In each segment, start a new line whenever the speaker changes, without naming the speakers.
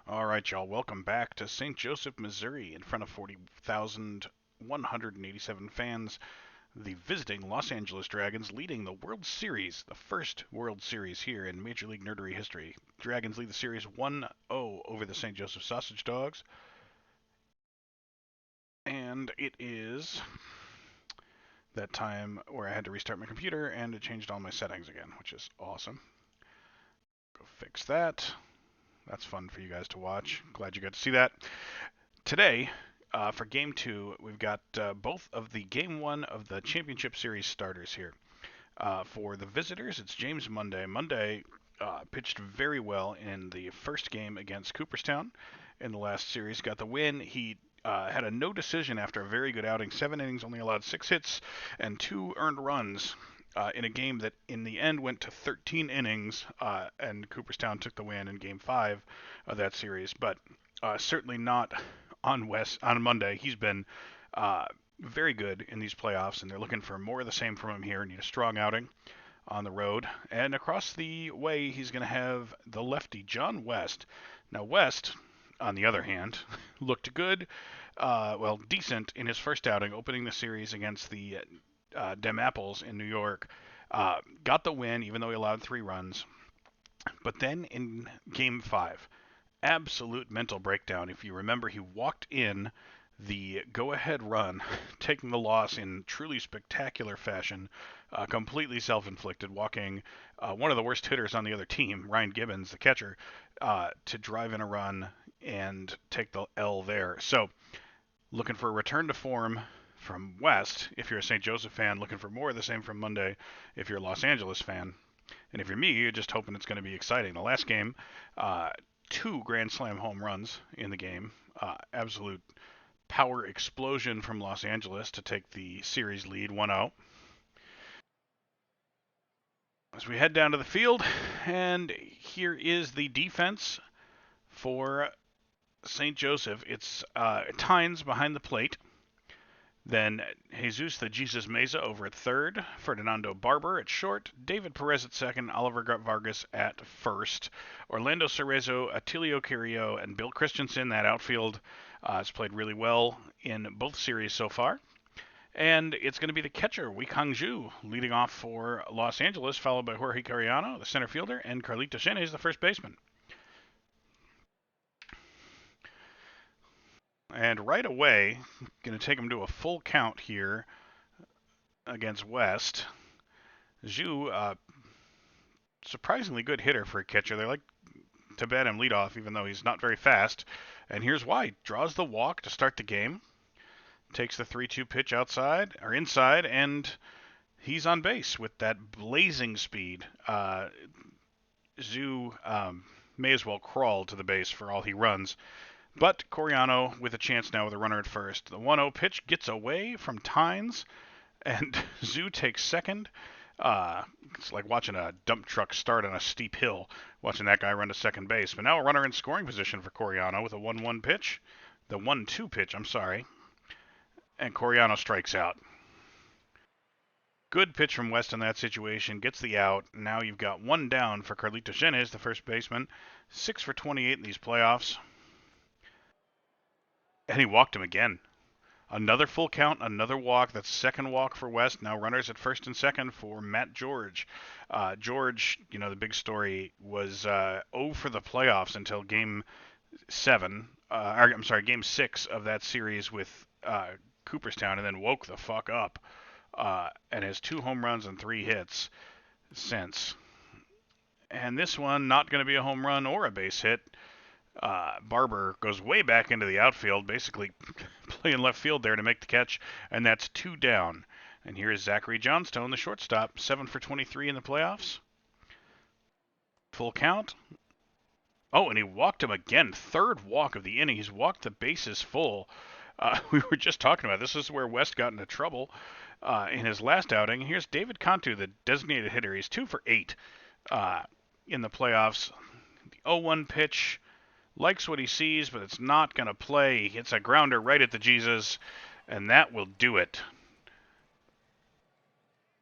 All right, y'all. Welcome back to St. Joseph, Missouri, in front of 40,187 fans. The visiting Los Angeles Dragons leading the World Series, the first World Series here in Major League Nerdery history. Dragons lead the series 1-0 over the St. Joseph Sausage Dogs. And it is that time where I had to restart my computer and it changed all my settings again, which is awesome. Go fix that. That's fun for you guys to watch. Glad you got to see that. Today, for Game 2, we've got both of the Game 1 of the Championship Series starters here. For the visitors, it's James Monday. Monday pitched very well in the first game against Cooperstown in the last series. Got the win. He had a no decision after a very good outing. 7 innings, only allowed 6 hits and 2 earned runs in a game that in the end went to 13 innings, and Cooperstown took the win in Game 5 of that series. But certainly not on Monday. He's been very good in these playoffs, and they're looking for more of the same from him here. Need a strong outing on the road. And across the way, he's going to have the lefty, John West. Now, West, on the other hand, looked good, decent in his first outing, opening the series against the Dem Apples in New York. Got the win, even though he allowed 3 runs. But then in Game 5, absolute mental breakdown. If you remember, he walked in the go-ahead run, taking the loss in truly spectacular fashion, completely self-inflicted, walking one of the worst hitters on the other team, Ryan Gibbons, the catcher, to drive in a run and take the L there. So, looking for a return to form from West, if you're a St. Joseph fan, looking for more of the same from Monday, if you're a Los Angeles fan. And if you're me, you're just hoping it's going to be exciting. The last game, 2 Grand Slam home runs in the game. Absolute power explosion from Los Angeles to take the series lead 1-0. As we head down to the field, and here is the defense for St. Joseph. It's Tynes behind the plate. Then Jesus the Jesus Meza over at third, Ferdinando Barber at short, David Perez at second, Oliver Vargas at first, Orlando Cerezo, Atilio Carrillo, and Bill Christensen. That outfield has played really well in both series so far. And it's going to be the catcher, Wei Hangzhu, leading off for Los Angeles, followed by Jorge Cariano, the center fielder, and Carlito Shenes, the first baseman. And right away, going to take him to a full count here against West. Zhu, surprisingly good hitter for a catcher. They like to bat him leadoff, even though he's not very fast. And here's why. Draws the walk to start the game. Takes the 3-2 pitch outside, or inside, and he's on base with that blazing speed. Zhu may as well crawl to the base for all he runs. But Coriano with a chance now with a runner at first. The 1-0 pitch gets away from Tynes, and Zhu takes second. It's like watching a dump truck start on a steep hill, watching that guy run to second base. But now a runner in scoring position for Coriano with a 1-1 pitch. The 1-2 pitch, I'm sorry. And Coriano strikes out. Good pitch from West in that situation. Gets the out. Now you've got 1 down for Carlito Shenes, the first baseman. 6 for 28 in these playoffs. And he walked him again. Another full count, another walk. That's second walk for West. Now runners at first and second for Matt George. George, the big story was 0 for the playoffs until Game 6 of that series with Cooperstown, and then woke the fuck up and has 2 home runs and 3 hits since. And this one, not going to be a home run or a base hit. Barber goes way back into the outfield, basically playing left field there to make the catch, and that's 2 down. And here is Zachary Johnstone, the shortstop, 7 for 23 in the playoffs. Full count. Oh, and he walked him again. 3rd walk of the inning. He's walked the bases full. We were just talking about this is where West got into trouble in his last outing. Here's David Cantu, the designated hitter. He's 2 for 8 in the playoffs. The 0-1 pitch. Likes what he sees, but it's not going to play. He hits a grounder right at the Jesus, and that will do it.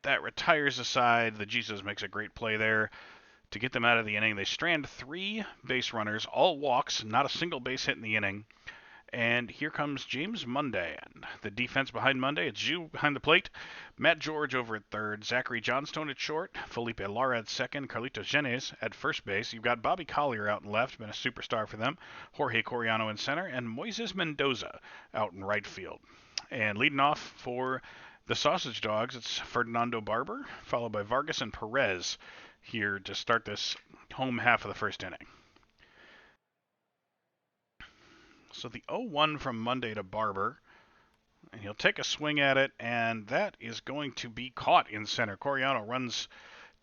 That retires the side. The Jesus makes a great play there to get them out of the inning. They strand 3 base runners, all walks, not a single base hit in the inning. And here comes James Monday. The defense behind Monday, it's Zhu behind the plate, Matt George over at third, Zachary Johnstone at short, Felipe Lara at second, Carlitos Genes at first base. You've got Bobby Collier out in left, been a superstar for them, Jorge Coriano in center, and Moises Mendoza out in right field. And leading off for the Sausage Dogs, it's Fernando Barber, followed by Vargas and Perez here to start this home half of the first inning. So the 0-1 from Monday to Barber, and he'll take a swing at it, and that is going to be caught in center. Coriano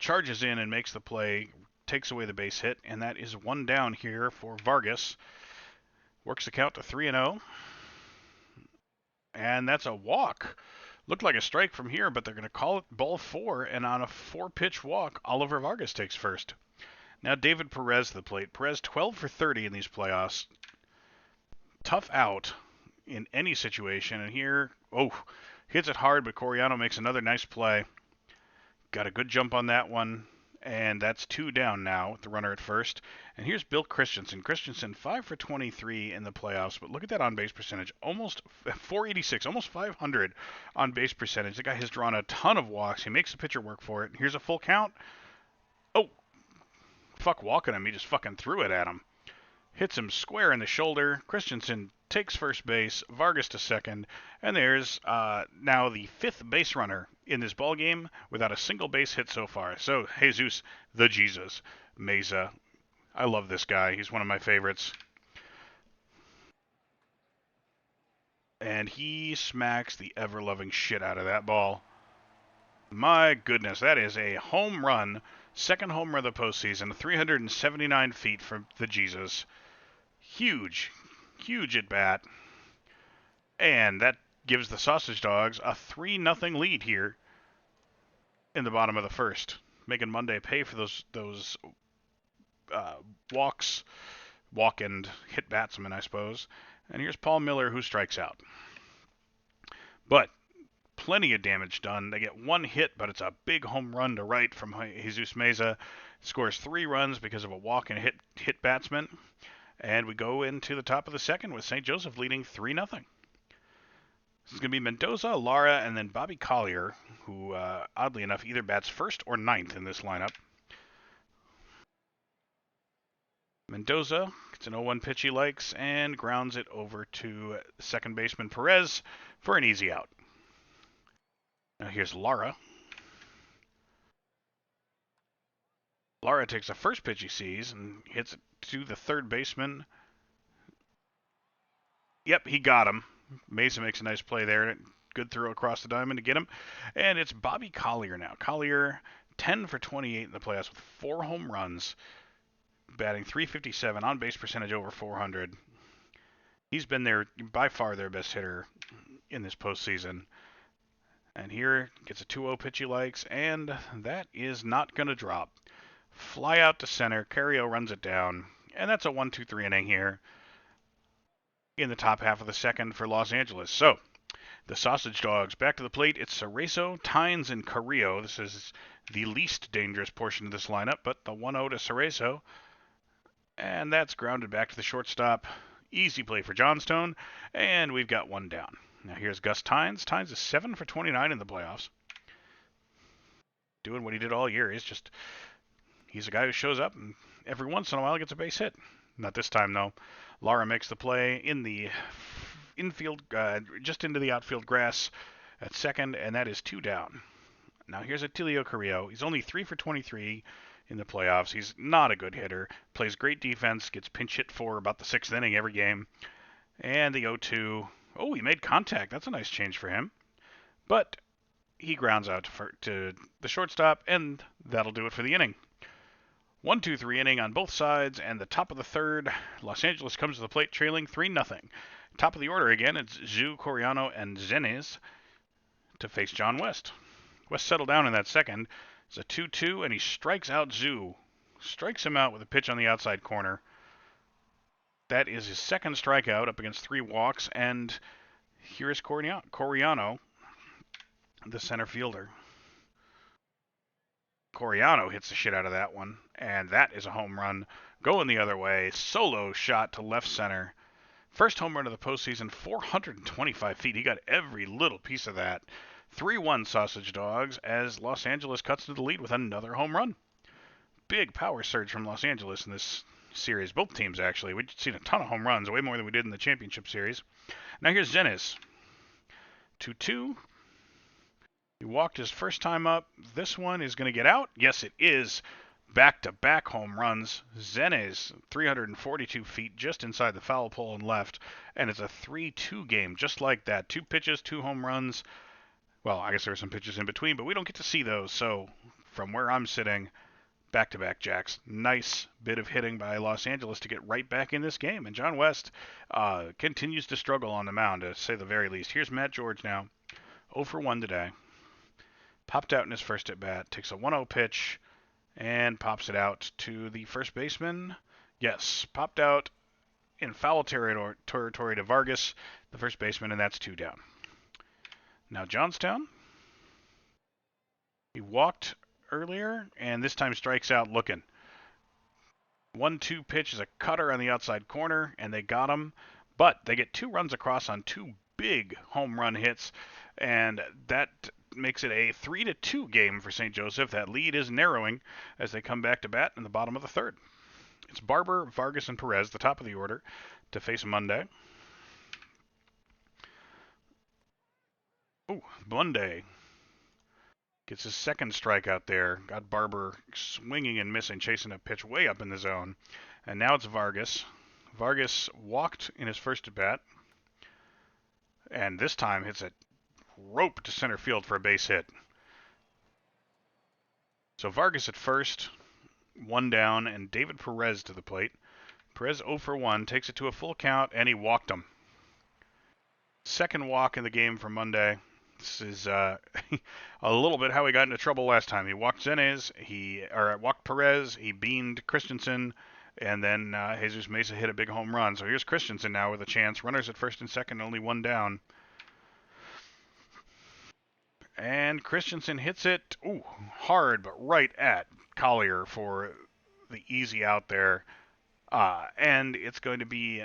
charges in and makes the play, takes away the base hit, and that is 1 down here for Vargas. Works the count to 3-0, and that's a walk. Looked like a strike from here, but they're going to call it ball 4, and on a 4-pitch walk, Oliver Vargas takes first. Now David Perez to the plate. Perez 12 for 30 in these playoffs. Tough out in any situation, and here, hits it hard, but Coriano makes another nice play. Got a good jump on that one, and that's 2 down now with the runner at first. And here's Bill Christensen. Christensen 5 for 23 in the playoffs, but look at that on-base percentage. Almost 486, almost 500 on-base percentage. The guy has drawn a ton of walks. He makes the pitcher work for it. Here's a full count. Oh, fuck walking him. He just fucking threw it at him. Hits him square in the shoulder. Christensen takes first base, Vargas to second, and there's now the 5th base runner in this ball game without a single base hit so far. So Jesus, the Jesus, Meza. I love this guy. He's one of my favorites. And he smacks the ever-loving shit out of that ball. My goodness, that is a home run. Second home run of the postseason, 379 feet from the Jesus. Huge at bat. And that gives the Sausage Dogs a 3-0 lead here in the bottom of the first, making Monday pay for those walks, walk and hit batsmen, I suppose. And here's Paul Miller, who strikes out. But plenty of damage done. They get 1 hit, but it's a big home run to right from Jesus Meza. Scores 3 runs because of a walk and hit batsman. And we go into the top of the second with St. Joseph leading 3-0. This is going to be Mendoza, Lara, and then Bobby Collier, who, oddly enough, either bats first or 9th in this lineup. Mendoza gets an 0-1 pitch he likes and grounds it over to second baseman Perez for an easy out. Now here's Lara. Lara takes the first pitch he sees and hits it to the third baseman. Yep, he got him. Mesa makes a nice play there. Good throw across the diamond to get him. And it's Bobby Collier now. Collier, 10 for 28 in the playoffs with 4 home runs, batting .357, on-base percentage over 400. He's been by far their best hitter in this postseason. And here gets a 2-0 pitch he likes, and that is not going to drop. Fly out to center. Carrio runs it down. And that's a 1-2-3 inning here in the top half of the second for Los Angeles. So, the Sausage Dogs back to the plate. It's Cerezo, Tynes, and Carrillo. This is the least dangerous portion of this lineup, but the 1-0 to Cerezo. And that's grounded back to the shortstop. Easy play for Johnstone. And we've got 1 down. Now here's Gus Tynes. Tynes is 7 for 29 in the playoffs. Doing what he did all year. He's a guy who shows up and every once in a while gets a base hit. Not this time, though. Lara makes the play in the infield, just into the outfield grass at second, and that is 2 down. Now here's Atilio Carrillo. He's only 3 for 23 in the playoffs. He's not a good hitter. Plays great defense. Gets pinch hit for about the 6th inning every game. And the 0-2. Oh, he made contact. That's a nice change for him. But he grounds out to the shortstop, and that'll do it for the inning. 1-2-3 inning on both sides, and the top of the third, Los Angeles comes to the plate trailing 3-0. Top of the order again, it's Zhu, Coriano, and Zenes to face John West. West settled down in that second. It's a 2-2, and he strikes out Zhu. Strikes him out with a pitch on the outside corner. That is his second strikeout up against 3 walks, and here is Coriano, the center fielder. Coriano hits the shit out of that one, and that is a home run. Going the other way, solo shot to left center. First home run of the postseason, 425 feet. He got every little piece of that. 3-1 Sausage Dogs as Los Angeles cuts to the lead with another home run. Big power surge from Los Angeles in this series. Both teams, actually. We've seen a ton of home runs, way more than we did in the championship series. Now here's Zenez. 2-2. He walked his first time up. This one is going to get out. Yes, it is. Back-to-back home runs. Zenez, 342 feet just inside the foul pole and left. And it's a 3-2 game, just like that. 2 pitches, 2 home runs. Well, I guess there were some pitches in between, but we don't get to see those. So from where I'm sitting, back-to-back jacks. Nice bit of hitting by Los Angeles to get right back in this game. And John West continues to struggle on the mound, to say the very least. Here's Matt George now. 0 for 1 today. Popped out in his first at-bat. Takes a 1-0 pitch and pops it out to the first baseman. Yes, popped out in foul territory to Vargas, the first baseman, and that's 2 down. Now Johnstown. He walked earlier, and this time strikes out looking. 1-2 pitch is a cutter on the outside corner, and they got him. But they get 2 runs across on 2 big home run hits, and that makes it a 3-2 game for St. Joseph. That lead is narrowing as they come back to bat in the bottom of the third. It's Barber, Vargas, and Perez, the top of the order, to face Monday. Ooh, Monday gets his second strikeout there. Got Barber swinging and missing, chasing a pitch way up in the zone. And now it's Vargas. Vargas walked in his first at bat, and this time hits it rope to center field for a base hit. So Vargas at first, 1 down, and David Perez to the plate. Perez 0 for 1, takes it to a full count, and he walked him. Second walk in the game for Monday. This is a little bit how he got into trouble last time. He walked Zenez, walked Perez, he beamed Christensen, and then Jesus Mesa hit a big home run. So here's Christensen now with a chance. Runners at first and second, only 1 down. And Christensen hits it hard, but right at Collier for the easy out there. And it's going to be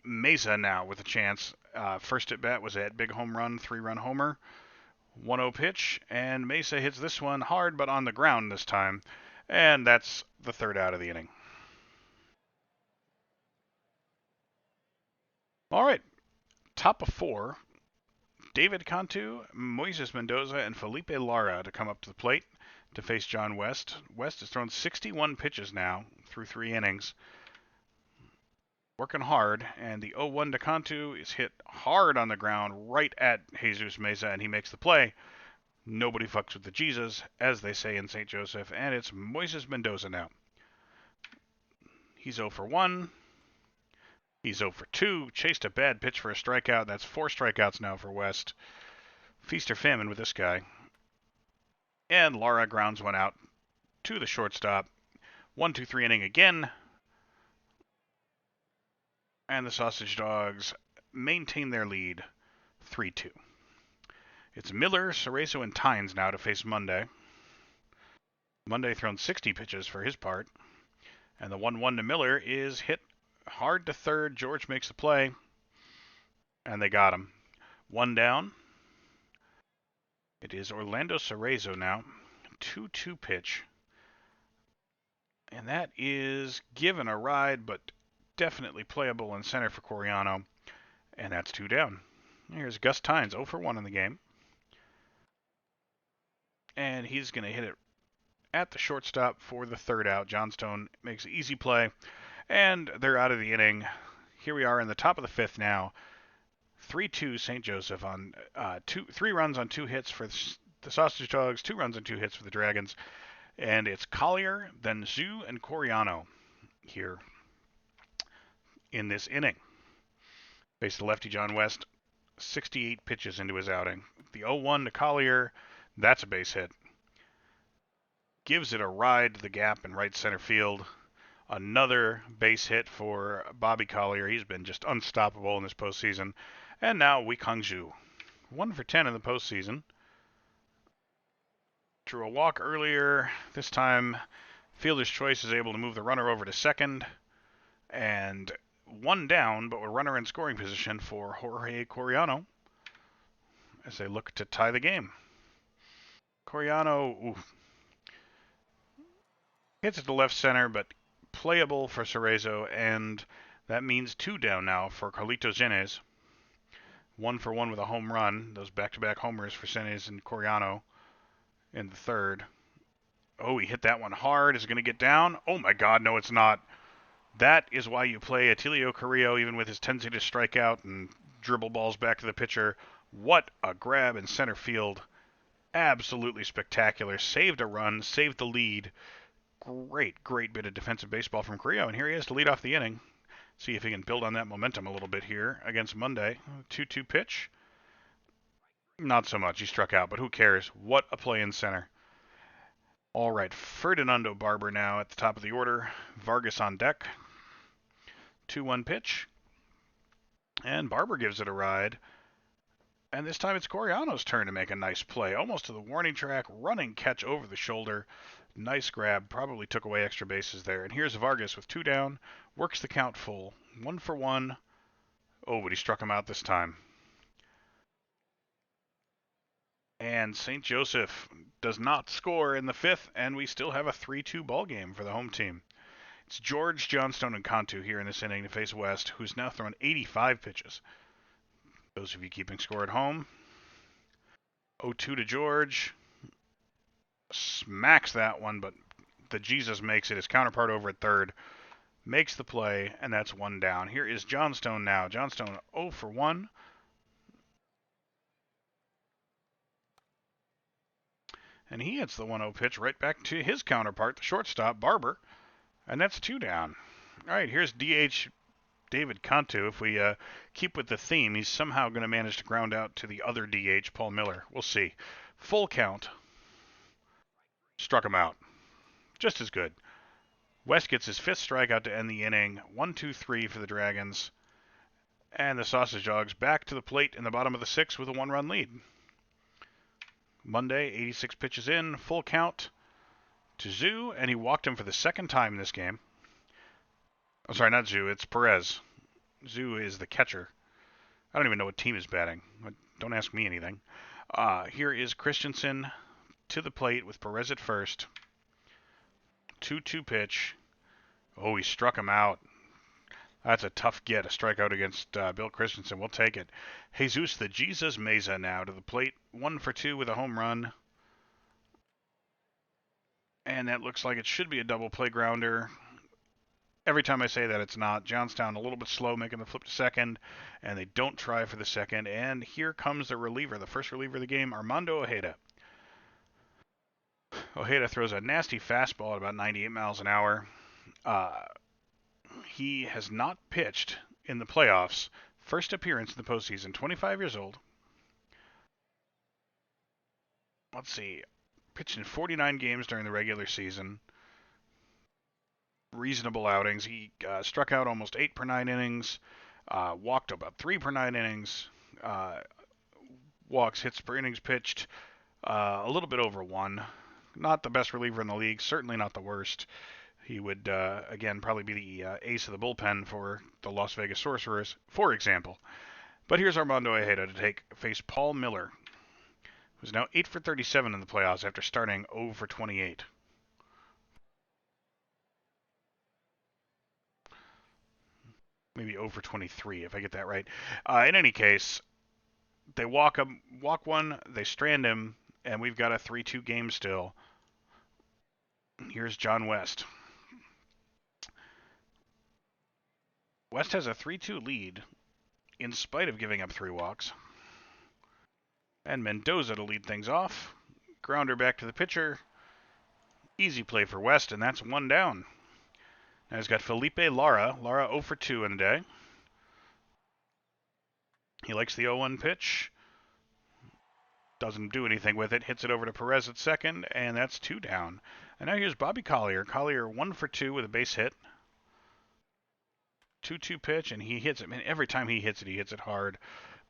Mesa now with a chance. First at bat was a big home run, 3-run homer. 1-0 pitch, and Mesa hits this one hard, but on the ground this time. And that's the third out of the inning. All right, top of 4. David Cantu, Moises Mendoza, and Felipe Lara to come up to the plate to face John West. West has thrown 61 pitches now through 3 innings. Working hard, and the 0-1 to Cantu is hit hard on the ground right at Jesus Mesa, and he makes the play. Nobody fucks with the Jesus, as they say in St. Joseph, and it's Moises Mendoza now. He's 0 for 1. He's 0 for 2. Chased a bad pitch for a strikeout. That's 4 strikeouts now for West. Feast or famine with this guy. And Lara grounds one out to the shortstop. 1-2-3 inning again. And the Sausage Dogs maintain their lead 3-2. It's Miller, Cerezo, and Tynes now to face Monday. Monday thrown 60 pitches for his part. And the 1-1 to Miller is hit hard to third. George makes the play. And they got him. 1 down. It is Orlando Cerezo now. 2-2 pitch. And that is given a ride, but definitely playable in center for Coriano. And that's 2 down. Here's Gus Tynes, 0 for 1 in the game. And he's going to hit it at the shortstop for the third out. Johnstone makes an easy play. And they're out of the inning. Here we are in the top of the 5th now. 3-2 St. Joseph on 3 runs on 2 hits for the Sausage Dogs, 2 runs on 2 hits for the Dragons. And it's Collier, then Zhu, and Coriano here in this inning. Face the lefty John West, 68 pitches into his outing. The 0-1 to Collier, that's a base hit. Gives it a ride to the gap in right center field. Another base hit for Bobby Collier. He's been just unstoppable in this postseason. And now Wei Kang Zhu. 1 for 10 in the postseason. Drew a walk earlier. This time, fielder's choice is able to move the runner over to second. And one down, but with runner in scoring position for Jorge Coriano as they look to tie the game. Coriano hits it to left center, but playable for Cerezo, and that means two down now for Carlitos Genes. 1-for-1 with a home run. Those back-to-back homers for Genes and Coriano in the third. Oh, he hit that one hard. Is it going to get down? Oh my God, no, it's not. That is why you play Atilio Carrillo, even with his tendency to strike out and dribble balls back to the pitcher. What a grab in center field. Absolutely spectacular. Saved a run, saved the lead. Great bit of defensive baseball from Carrillo. And here he is to lead off the inning. See if he can build on that momentum a little bit here against Monday. 2-2 pitch. Not so much. He struck out, but who cares? What a play in center. All right, Ferdinando Barber now at the top of the order. Vargas on deck. 2-1 pitch. And Barber gives it a ride. And this time it's Coriano's turn to make a nice play. Almost to the warning track. Running catch over the shoulder. Nice grab. Probably took away extra bases there. And here's Vargas with two down. Works the count full. 1-for-1. Oh, but he struck him out this time. And St. Joseph does not score in the fifth, and we still have a 3-2 ball game for the home team. It's George, Johnstone, and Cantu here in this inning to face West, who's now thrown 85 pitches. Those of you keeping score at home. 0-2 to George. Smacks that one, but the Jesus makes it. His counterpart over at third makes the play, and that's one down. Here is Johnstone now. Johnstone 0-for-1. And he hits the 1-0 pitch right back to his counterpart, the shortstop, Barber. And that's two down. All right, here's DH David Cantu. If we keep with the theme, he's somehow going to manage to ground out to the other DH, Paul Miller. We'll see. Full count. Struck him out. Just as good. West gets his fifth strikeout to end the inning. 1-2-3 for the Dragons. And the Sausage Dogs back to the plate in the bottom of the sixth with a one-run lead. Monday, 86 pitches in, full count to Zoo, and he walked him for the second time in this game. I'm sorry, not Zoo, it's Perez. Zoo is the catcher. I don't even know what team is batting. Don't ask me anything. Here is Christensen to the plate with Perez at first. 2-2 pitch. Oh, he struck him out. That's a tough get, a strikeout against Bill Christensen. We'll take it. Jesus the Jesus Meza now to the plate. 1-for-2 with a home run. And that looks like it should be a double play grounder. Every time I say that, it's not. Johnstown a little bit slow making the flip to second, and they don't try for the second. And here comes the reliever, the first reliever of the game, Armando Ojeda. Ojeda throws a nasty fastball at about 98 miles an hour. He has not pitched in the playoffs. First appearance in the postseason, 25 years old. Let's see. Pitched in 49 games during the regular season. Reasonable outings. He struck out almost 8 per 9 innings. Walked about 3 per 9 innings. Walks, hits per innings pitched. A little bit over 1. Not the best reliever in the league. Certainly not the worst. He would, again, probably be the ace of the bullpen for the Las Vegas Sorcerers, for example. But here's Armando Ojeda to face Paul Miller, who's now 8-for-37 in the playoffs after starting 0-for-28. Maybe 0-for-23, if I get that right. In any case, they walk one, they strand him, and we've got a 3-2 game still. Here's John West. West has a 3-2 lead in spite of giving up 3 walks. And Mendoza to lead things off. Grounder back to the pitcher. Easy play for West, and that's one down. Now he's got Felipe Lara. Lara 0-for-2 in the day. He likes the 0-1 pitch. Doesn't do anything with it. Hits it over to Perez at second, and that's 2 down. And now here's Bobby Collier. Collier 1-for-2 with a base hit. 2-2 pitch, and he hits it. Man, every time he hits it hard.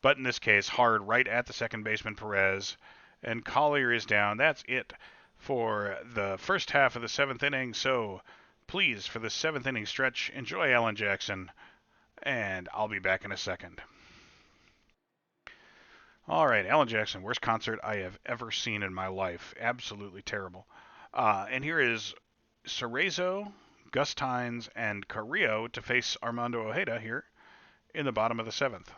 But in this case, hard right at the second baseman, Perez. And Collier is down. That's it for the first half of the seventh inning. So please, for the seventh inning stretch, enjoy Alan Jackson, and I'll be back in a second. All right, Alan Jackson, worst concert I have ever seen in my life. Absolutely terrible. And here is Cerezo, Gus Tynes, and Carrillo to face Armando Ojeda here in the bottom of the seventh.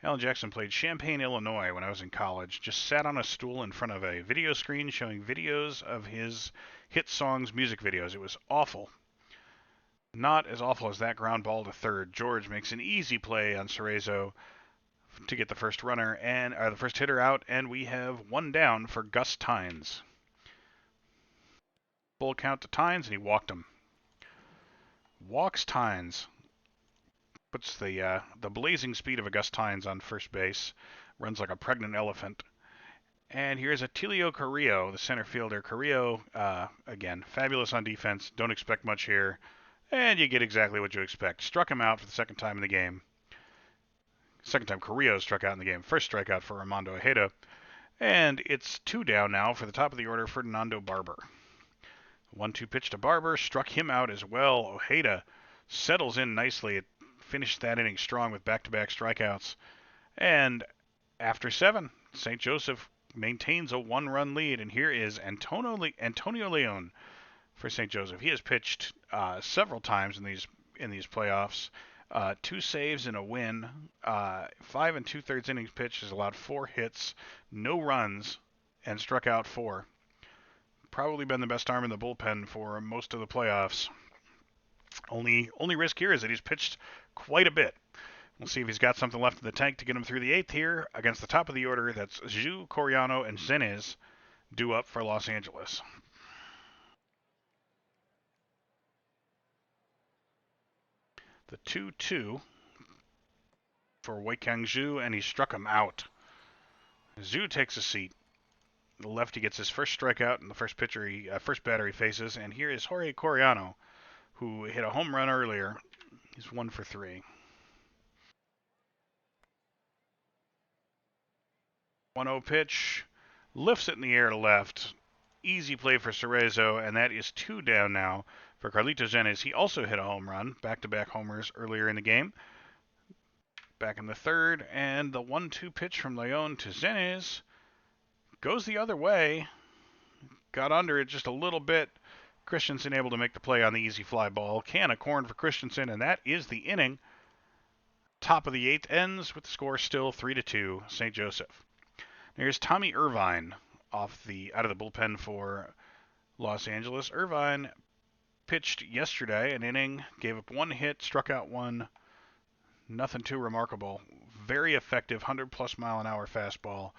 Alan Jackson played Champaign, Illinois when I was in college. Just sat on a stool in front of a video screen showing videos of his hit songs, music videos. It was awful. Not as awful as that ground ball to third. George makes an easy play on Cerezo to get the first runner and the first hitter out, and we have one down for Gus Tynes. Full count to Tynes, and he walked him. Walks Tynes. Puts the blazing speed of a Gus Tynes on first base. Runs like a pregnant elephant. And here's Atilio Carrillo, the center fielder. Carrillo, again, fabulous on defense. Don't expect much here. And you get exactly what you expect. Struck him out for the second time in the game. Second time Carrillo struck out in the game. First strikeout for Armando Ojeda. And it's two down now for the top of the order, Fernando Barber. 1-2 pitch to Barber. Struck him out as well. Ojeda settles in nicely. It finished that inning strong with back-to-back strikeouts. And after 7, St. Joseph maintains a 1-run lead, and here is Antonio Leon for St. Joseph. He has pitched several times in these playoffs. 2 saves and a win. 5 2/3 innings pitched, has allowed 4 hits, no runs, and struck out 4. Probably been the best arm in the bullpen for most of the playoffs. Only risk here is that he's pitched quite a bit. We'll see if he's got something left in the tank to get him through the 8th here against the top of the order. That's Zhu, Coriano, and Zenez due up for Los Angeles. The 2-2 for Weikang Zhu, and he struck him out. Zhu takes a seat. The lefty gets his first strikeout and the first batter he faces, and here is Jorge Coriano, who hit a home run earlier. He's 1 for 3. 1-0 pitch, lifts it in the air to left. Easy play for Cerezo, and that is 2 down now for Carlito Zenez. He also hit a home run, back-to-back homers earlier in the game. Back in the 3rd, and the 1-2 pitch from Leon to Zenez goes the other way. Got under it just a little bit. Christensen able to make the play on the easy fly ball. Can of corn for Christensen, and that is the inning. Top of the 8th ends with the score still 3-2, St. Joseph. Here's Tommy Irvine out of the bullpen for Los Angeles. Irvine pitched yesterday an inning, gave up 1 hit, struck out 1. Nothing too remarkable. Very effective, 100+ mile an hour fastball.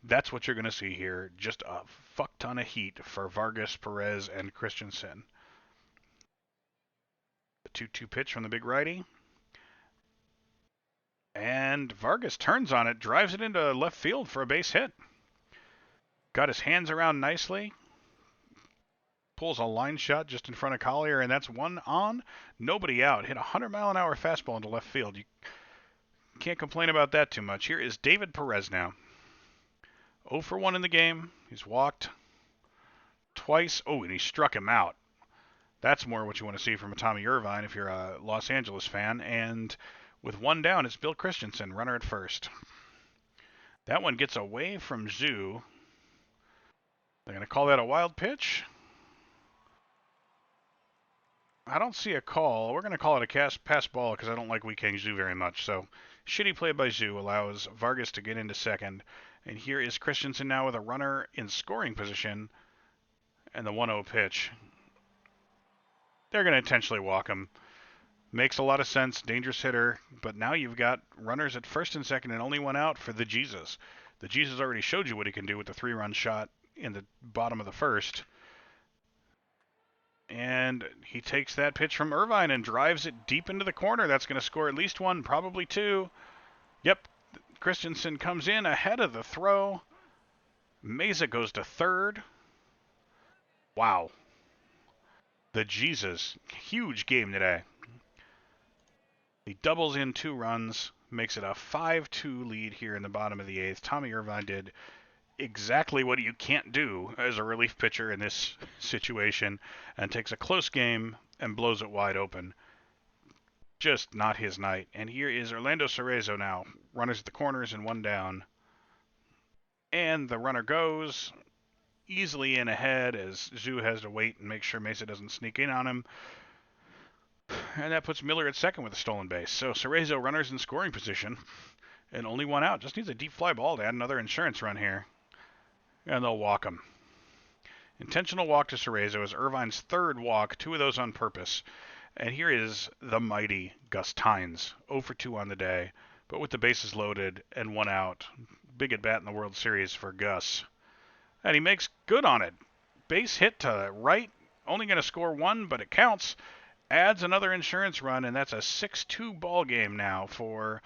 That's what you're going to see here. Just a fuck ton of heat for Vargas, Perez, and Christensen. The 2-2 pitch from the big righty. And Vargas turns on it, drives it into left field for a base hit. Got his hands around nicely. Pulls a line shot just in front of Collier, and that's 1 on, nobody out. Hit a 100-mile-an-hour fastball into left field. You can't complain about that too much. Here is David Perez now. 0 for 1 in the game. He's walked twice. Oh, and he struck him out. That's more what you want to see from a Tommy Irvine if you're a Los Angeles fan. And with 1 down, it's Bill Christensen, runner at first. That one gets away from Zhu. They're going to call that a wild pitch. I don't see a call. We're going to call it a pass ball because I don't like Weikang Zhu very much. So, shitty play by Zhu allows Vargas to get into second. And here is Christensen now with a runner in scoring position. And the 1-0 pitch. They're going to intentionally walk him. Makes a lot of sense. Dangerous hitter. But now you've got runners at first and second and only 1 out for the Jesus. The Jesus already showed you what he can do with the 3-run shot in the bottom of the first. And he takes that pitch from Irvine and drives it deep into the corner. That's going to score at least 1, probably 2. Yep, Christensen comes in ahead of the throw. Meza goes to third. Wow. The Jesus. Huge game today. He doubles in 2 runs, makes it a 5-2 lead here in the bottom of the 8th. Tommy Irvine did exactly what you can't do as a relief pitcher in this situation and takes a close game and blows it wide open. Just not his night. And here is Orlando Cerezo now. Runners at the corners and one down. And the runner goes easily in ahead as Zhu has to wait and make sure Mesa doesn't sneak in on him. And that puts Miller at second with a stolen base. So Cerezo, runners in scoring position. And only one out. Just needs a deep fly ball to add another insurance run here. And they'll walk him. Intentional walk to Cerezo is Irvine's third walk, 2 of those on purpose. And here is the mighty Gus Tynes, 0 for 2 on the day, but with the bases loaded and 1 out. Big at bat in the World Series for Gus. And he makes good on it. Base hit to right, only going to score 1, but it counts. Adds another insurance run, and that's a 6-2 ball game now for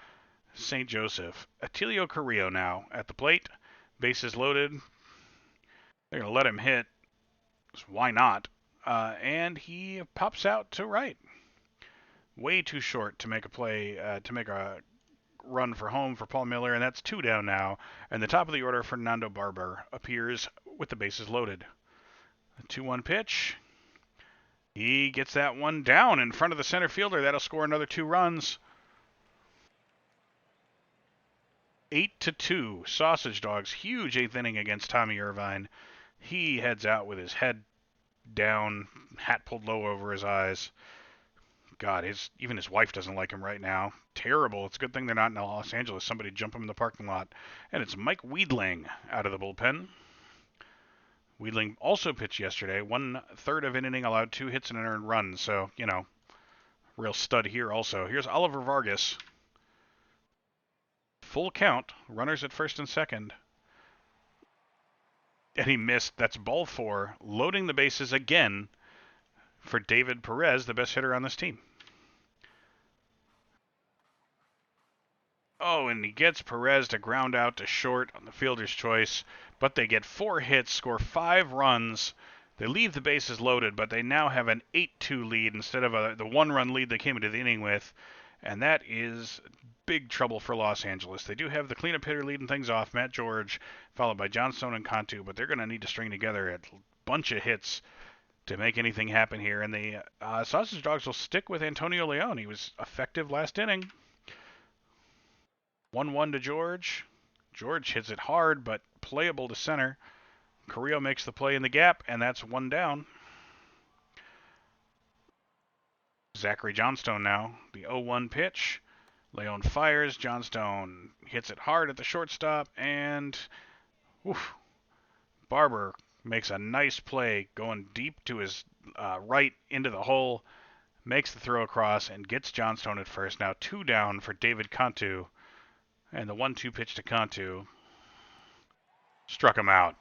St. Joseph. Atilio Carrillo now at the plate. Bases loaded. They're going to let him hit. Why not? And he pops out to right. Way too short to make a play, to make a run for home for Paul Miller, and that's 2 down now. And the top of the order, Fernando Barber, appears with the bases loaded. A 2-1 pitch. He gets that one down in front of the center fielder. That'll score another 2 runs. 8-2. Sausage Dogs, huge 8th inning against Tommy Irvine. He heads out with his head down, hat pulled low over his eyes. God, even his wife doesn't like him right now. Terrible. It's a good thing they're not in Los Angeles. Somebody jump him in the parking lot. And it's Mike Weedling out of the bullpen. Weedling also pitched yesterday. 1/3 of an inning, allowed 2 hits and an earned run. So, real stud here also. Here's Oliver Vargas. Full count. Runners at first and second. And he missed. That's ball 4. Loading the bases again for David Perez, the best hitter on this team. Oh, and he gets Perez to ground out to short on the fielder's choice, but they get 4 hits, score 5 runs. They leave the bases loaded, but they now have an 8-2 lead instead of the 1-run lead they came into the inning with, and that is big trouble for Los Angeles. They do have the cleanup hitter leading things off, Matt George, followed by Johnstone and Cantu, but they're going to need to string together a bunch of hits to make anything happen here, and the Sausage Dogs will stick with Antonio Leon. He was effective last inning. 1-1 to George. George hits it hard, but playable to center. Carrillo makes the play in the gap, and that's 1 down. Zachary Johnstone now. The 0-1 pitch. Leon fires. Johnstone hits it hard at the shortstop, and Barber makes a nice play going deep to his right into the hole. Makes the throw across and gets Johnstone at first. Now 2 down for David Cantu. And the 1-2 pitch to Cantu struck him out.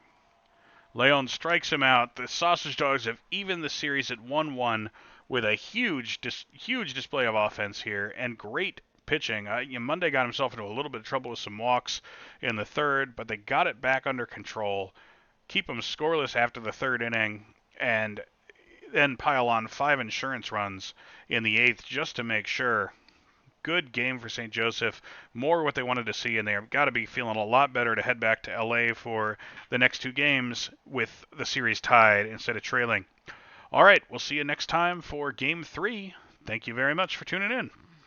Leon strikes him out. The Sausage Dogs have evened the series at 1-1 with a huge display of offense here and great pitching. Monday got himself into a little bit of trouble with some walks in the 3rd, but they got it back under control. Keep him scoreless after the 3rd inning, and then pile on 5 insurance runs in the 8th just to make sure. Good game for St. Joseph. More what they wanted to see, and they've got to be feeling a lot better to head back to LA for the next 2 games with the series tied instead of trailing. All right, we'll see you next time for Game 3. Thank you very much for tuning in.